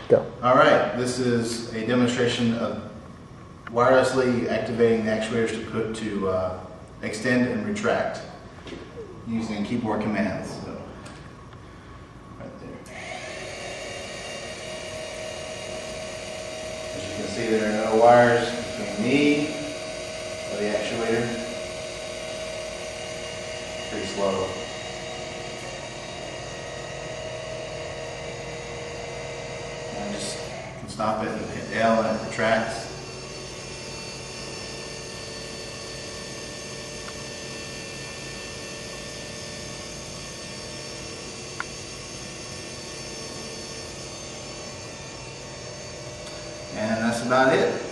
Go. All right, this is a demonstration of wirelessly activating the actuators to extend and retract using keyboard commands. So, right there. As you can see, there are no wires between me or the actuator. Pretty slow. I just can stop it and hit L and it retracts. And that's about it.